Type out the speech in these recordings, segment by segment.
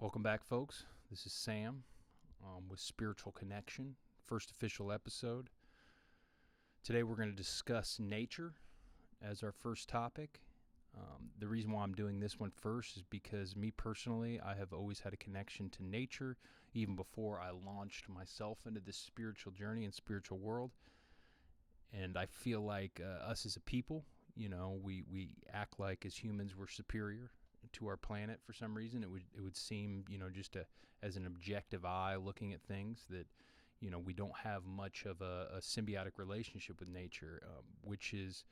Welcome back, folks. This is Sam with Spiritual Connection, first official episode. Today we're going to discuss nature as our first topic. The reason why I'm doing this one first is because me personally, I have always had a connection to nature, even before I launched myself into this spiritual journey and spiritual world. And I feel like us as a people, we act like as humans we're superior to our planet for some reason. It would seem, just as an objective eye looking at things that, we don't have much of a symbiotic relationship with nature, which is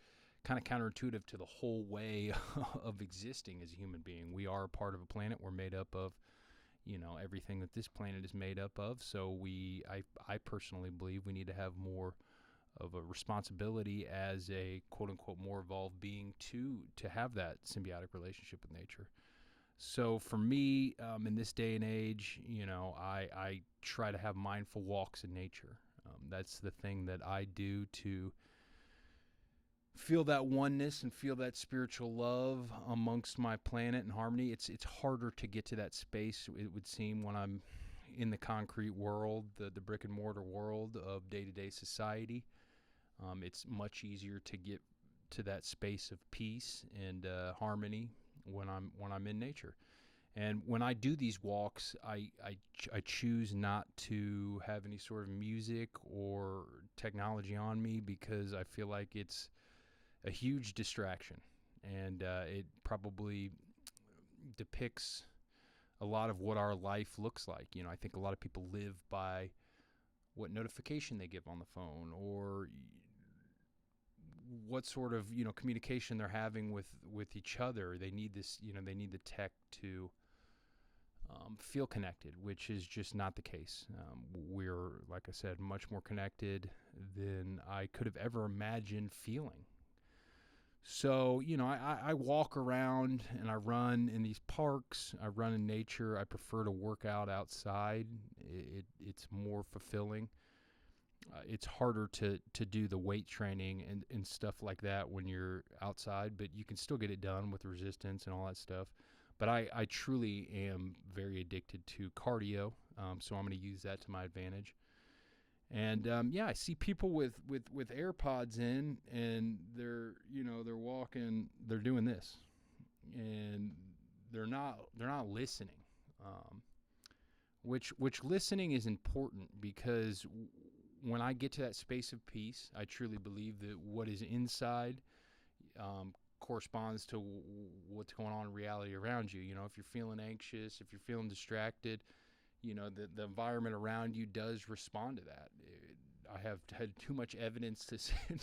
kind of counterintuitive to the whole way of existing as a human being. We are a part of a planet. We're made up of, everything that this planet is made up of. So I personally believe we need to have more of a responsibility as a quote-unquote more evolved being to have that symbiotic relationship with nature. So for me, in this day and age, I try to have mindful walks in nature. That's the thing that I do to feel that oneness and feel that spiritual love amongst my planet and harmony. It's harder to get to that space, it would seem, when I'm in the concrete world, the brick and mortar world of day-to-day society. It's much easier to get to that space of peace and harmony when I'm in nature. And when I do these walks, I choose not to have any sort of music or technology on me because I feel like it's a huge distraction, and it probably depicts a lot of what our life looks like. I think a lot of people live by what notification they give on the phone, or what sort of communication they're having with each other. They need this, they need the tech to feel connected, which is just not the case. We're, like I said, much more connected than I could have ever imagined feeling. So, I walk around and I run in these parks. I run in nature. I prefer to work out outside. It's more fulfilling. It's harder to do the weight training and stuff like that when you're outside, but you can still get it done with resistance and all that stuff. But I truly am very addicted to cardio, so I'm going to use that to my advantage. And I see people with AirPods in, and they're walking, they're doing this, and they're not listening. Which listening is important, because when I get to that space of peace, I truly believe that what is inside corresponds to what's going on in reality around you. If you're feeling anxious, if you're feeling distracted, the environment around you does respond to that. I have had too much evidence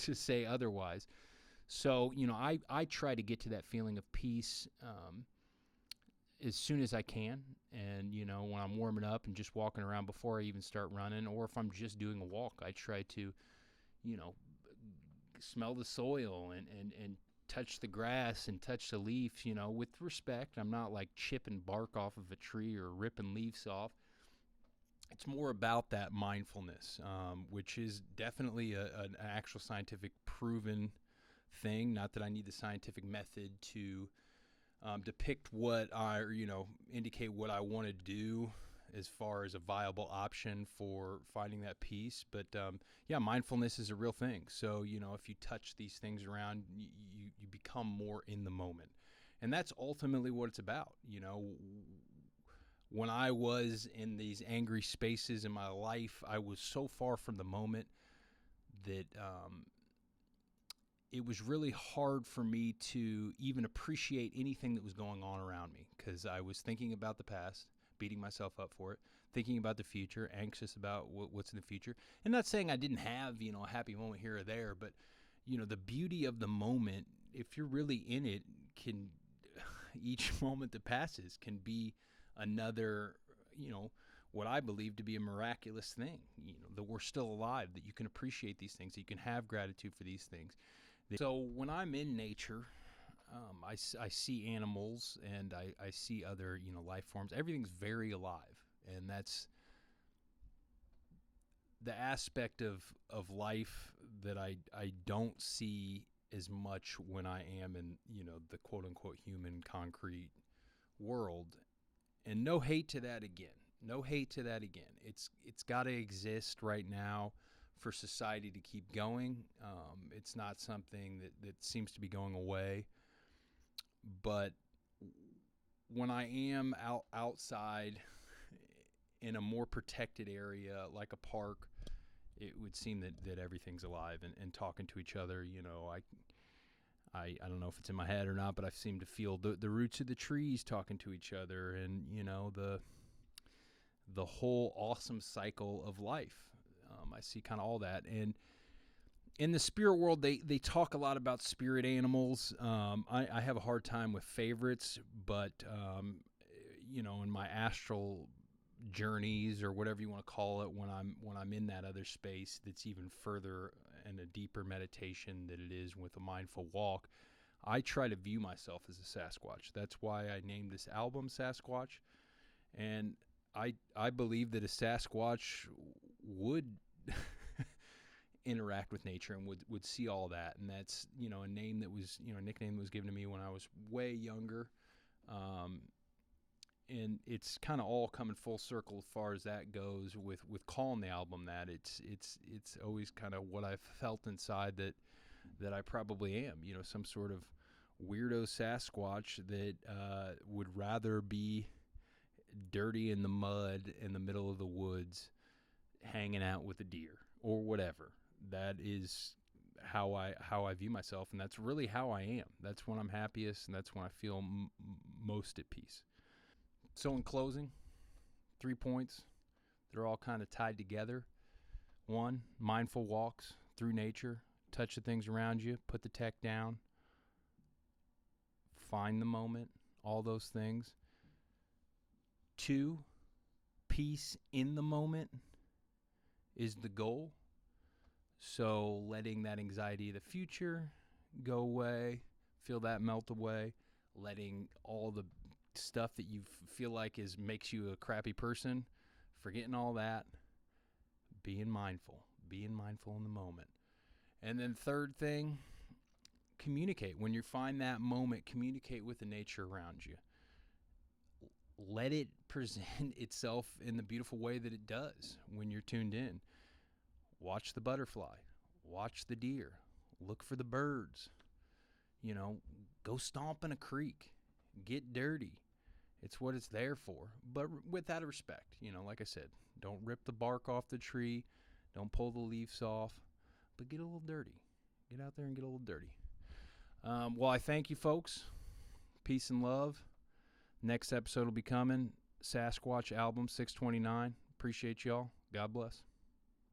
to say otherwise. So, I try to get to that feeling of peace as soon as I can. And, when I'm warming up and just walking around before I even start running, or if I'm just doing a walk, I try to, smell the soil and touch the grass and touch the leaves, with respect. I'm not like chipping bark off of a tree or ripping leaves off. It's more about that mindfulness, which is definitely an actual scientific proven thing. Not that I need the scientific method to depict what indicate what I want to do as far as a viable option for finding that peace. But mindfulness is a real thing. So, if you touch these things around, you become more in the moment. And that's ultimately what it's about. When I was in these angry spaces in my life, I was so far from the moment that it was really hard for me to even appreciate anything that was going on around me, because I was thinking about the past, beating myself up for it, thinking about the future, anxious about what's in the future. And not saying I didn't have, a happy moment here or there, but, the beauty of the moment, if you're really in it, each moment that passes can be another, what I believe to be a miraculous thing, that we're still alive, that you can appreciate these things, that you can have gratitude for these things. So when I'm in nature, I see animals and I see other, life forms. Everything's very alive. And that's the aspect of life that I don't see as much when I am in, the quote unquote human concrete world. And no hate to that again. No hate to that again. It's got to exist right now for society to keep going. It's not something that seems to be going away. But when I am outside in a more protected area like a park, it would seem that everything's alive and talking to each other. I don't know if it's in my head or not, but I seem to feel the roots of the trees talking to each other, and the whole awesome cycle of life. I see kind of all that. And in the spirit world, they talk a lot about spirit animals. I have a hard time with favorites, but in my astral journeys or whatever you want to call it, when I'm in that other space that's even further and a deeper meditation than it is with a mindful walk, I try to view myself as a Sasquatch. That's why I named this album Sasquatch. And I believe that a Sasquatch would interact with nature and would see all that. And that's, a name that was, a nickname that was given to me when I was way younger. And it's kind of all coming full circle as far as that goes with calling the album that. It's always kind of what I've felt inside that I probably am, some sort of weirdo Sasquatch that would rather be dirty in the mud in the middle of the woods hanging out with a deer or whatever. That is how I view myself, and that's really how I am. That's when I'm happiest, and that's when I feel most at peace. So in closing, 3 points. They're all kind of tied together. 1, mindful walks through nature. Touch the things around you. Put the tech down. Find the moment. All those things. 2, peace in the moment is the goal. So letting that anxiety of the future go away. Feel that melt away. Letting all the stuff that you feel like makes you a crappy person, forgetting all that, being mindful in the moment. And then third thing, communicate. When you find that moment, communicate with the nature around you. Let it present itself in the beautiful way that it does when you're tuned in. Watch the butterfly, watch the deer, look for the birds, go stomp in a creek, get dirty. It's what it's there for, but with that respect. Like I said, don't rip the bark off the tree, don't pull the leaves off, but get a little dirty. Get out there and get a little dirty. Well, I thank you, folks. Peace and love. Next episode will be coming. Sasquatch album 629. Appreciate y'all. God bless.